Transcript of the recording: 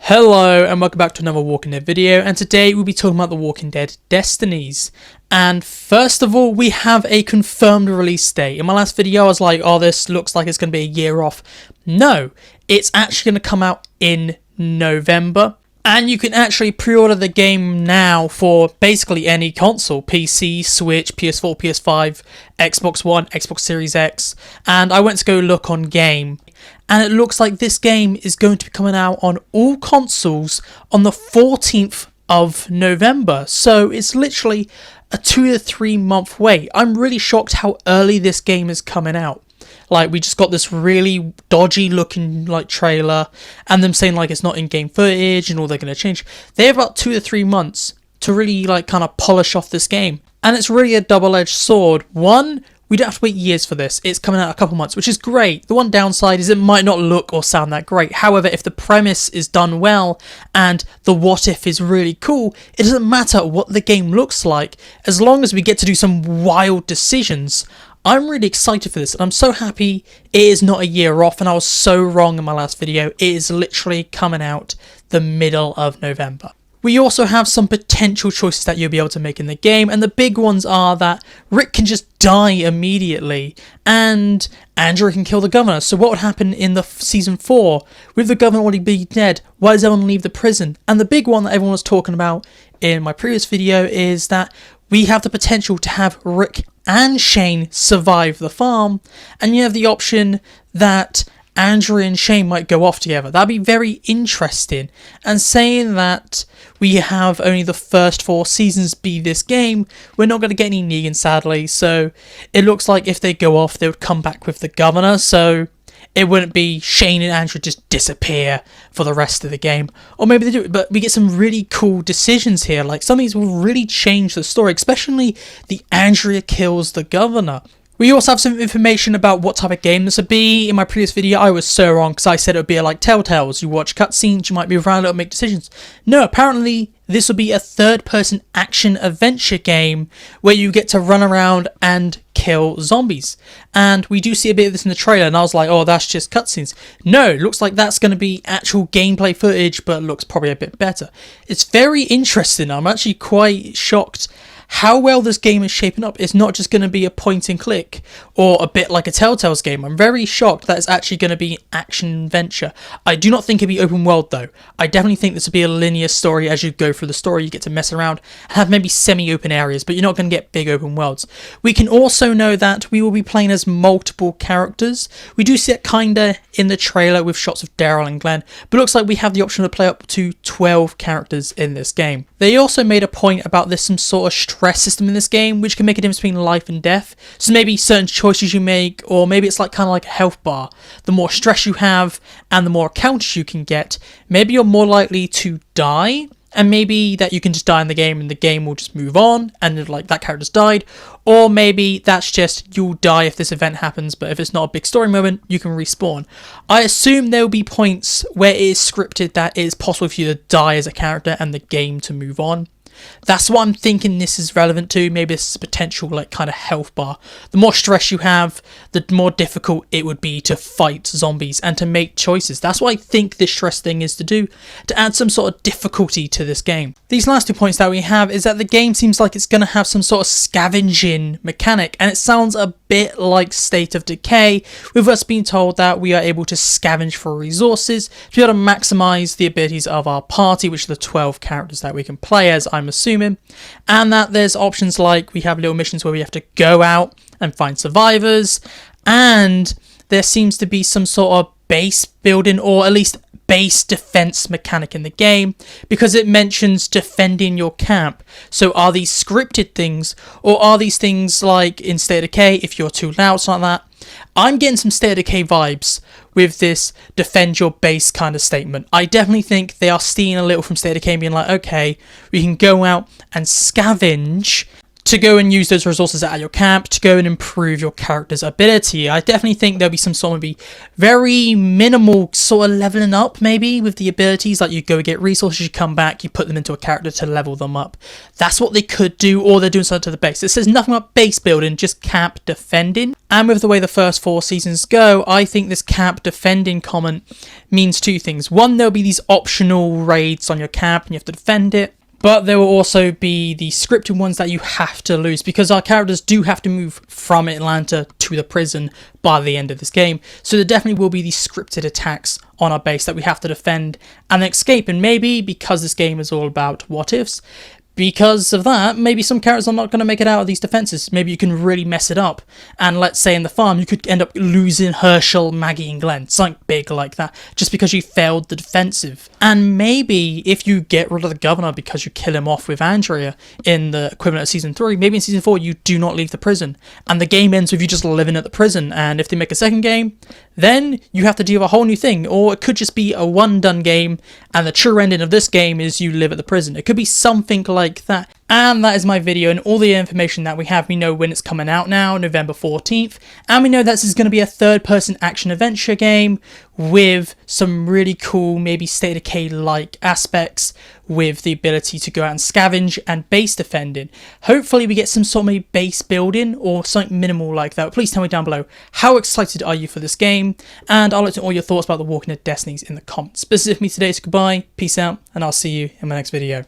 Hello and welcome back to another Walking Dead video, and today we'll be talking about the Walking Dead Destinies. And first of all, we have a confirmed release date. In my last video I was like, oh, this looks like it's going to be a year off. No, it's actually going to come out in November. And you can actually pre-order the game now for basically any console. PC, Switch, PS4, PS5, Xbox One, Xbox Series X. And I went to go look on Game. And it looks like this game is going to be coming out on all consoles on the 14th of November. So it's literally a 2 to 3 month wait. I'm really shocked how early this game is coming out. Like, we just got this really dodgy looking trailer and them saying it's not in-game footage and all they're going to change. They have about 2 to 3 months to really kind of polish off this game. And it's really a double-edged sword. One, we don't have to wait years for this. It's coming out a couple months, which is great. The one downside is it might not look or sound that great. However, if the premise is done well and the what if is really cool, it doesn't matter what the game looks like as long as we get to do some wild decisions. I'm really excited for this, and I'm so happy it is not a year off, and I was so wrong in my last video. It is literally coming out the middle of November. We also have some potential choices that you'll be able to make in the game, and the big ones are that Rick can just die immediately, and Andrew can kill the governor. So what would happen in the season 4 with the governor already being dead? Why does everyone leave the prison? And the big one that everyone was talking about in my previous video is that we have the potential to have Rick and Shane survive the farm, and you have the option that Andrew and Shane might go off together. That'd be very interesting. And saying that we have only the first 4 seasons be this game, we're not going to get any Negan, sadly. So it looks like if they go off, they would come back with the governor. So it wouldn't be Shane and Andrew just disappear for the rest of the game. Or maybe they do, but we get some really cool decisions here. Some of these will really change the story, especially the Andrea kills the governor. We also have some information about what type of game this would be. In my previous video, I was so wrong because I said it would be like Telltales. You watch cutscenes, you might move around a little, make decisions. No, apparently this will be a third-person action-adventure game where you get to run around and kill zombies. And we do see a bit of this in the trailer, and I was like, oh, that's just cutscenes. No, it looks like that's going to be actual gameplay footage, but looks probably a bit better. It's very interesting. I'm actually quite shocked how well this game is shaping up. It's not just going to be a point and click or a bit like a Telltale's game. I'm very shocked that it's actually going to be action adventure. I do not think it'll be open world though. I definitely think this will be a linear story. As you go through the story, you get to mess around and have maybe semi-open areas, but you're not going to get big open worlds. We can also know that we will be playing as multiple characters. We do see it kinda in the trailer with shots of Daryl and Glenn, but it looks like we have the option to play up to 12 characters in this game. They also made a point about there's some sort of stress system in this game which can make a difference between life and death. So maybe certain choices you make, or maybe it's kind of like a health bar. The more stress you have and the more encounters you can get, maybe you're more likely to die, and maybe that you can just die in the game and the game will just move on and that character's died. Or maybe that's just you'll die if this event happens, but if it's not a big story moment, you can respawn. I assume there will be points where it is scripted that it is possible for you to die as a character and the game to move on. That's what I'm thinking this is relevant to. Maybe this is a potential kind of health bar. The more stress you have, the more difficult it would be to fight zombies and to make choices. That's what I think this stress thing is to do, to add some sort of difficulty to this game. These last 2 points that we have is that the game seems like it's going to have some sort of scavenging mechanic, and it sounds a bit like State of Decay, with us being told that we are able to scavenge for resources to be able to maximize the abilities of our party, which are the 12 characters that we can play as, I'm assuming, and that there's options like we have little missions where we have to go out and find survivors, and there seems to be some sort of base building, or at least base defense mechanic in the game, because it mentions defending your camp. So are these scripted things, or are these things like in State of Decay, if you're too loud, something like that? I'm getting some State of Decay vibes with this defend your base kind of statement. I definitely think they are stealing a little from State of Decay, being like, okay, we can go out and scavenge to go and use those resources at your camp to go and improve your character's ability. I definitely think there'll be some sort of maybe very minimal sort of leveling up maybe with the abilities, like you go get resources, you come back, you put them into a character to level them up. That's what they could do, or they're doing something to the base. It says nothing about base building, just camp defending. And with the way the first 4 seasons go, I think this camp defending comment means 2 things. One, there'll be these optional raids on your camp and you have to defend it. But there will also be the scripted ones that you have to lose, because our characters do have to move from Atlanta to the prison by the end of this game. So there definitely will be these scripted attacks on our base that we have to defend and escape. And maybe because this game is all about what ifs, because of that, maybe some characters are not going to make it out of these defenses. Maybe you can really mess it up. And let's say in the farm, you could end up losing Herschel, Maggie, and Glenn. Something big like that, just because you failed the defensive. And maybe if you get rid of the governor because you kill him off with Andrea in the equivalent of Season 3, maybe in Season 4, you do not leave the prison. And the game ends with you just living at the prison. And if they make a second game, then you have to deal with a whole new thing. Or it could just be a one-done game, and the true ending of this game is you live at the prison. It could be something like that. And that is my video and all the information that we have. We know when it's coming out now, November 14th. And we know that this is going to be a third-person action-adventure game with some really cool, maybe State of Decay-like aspects, with the ability to go out and scavenge and base defending. Hopefully we get some sort of maybe base building or something minimal like that. Please tell me down below, how excited are you for this game? And I'd like to know all your thoughts about the Walking Dead Destinies in the comments. But this is it for me today, so goodbye, peace out, and I'll see you in my next video.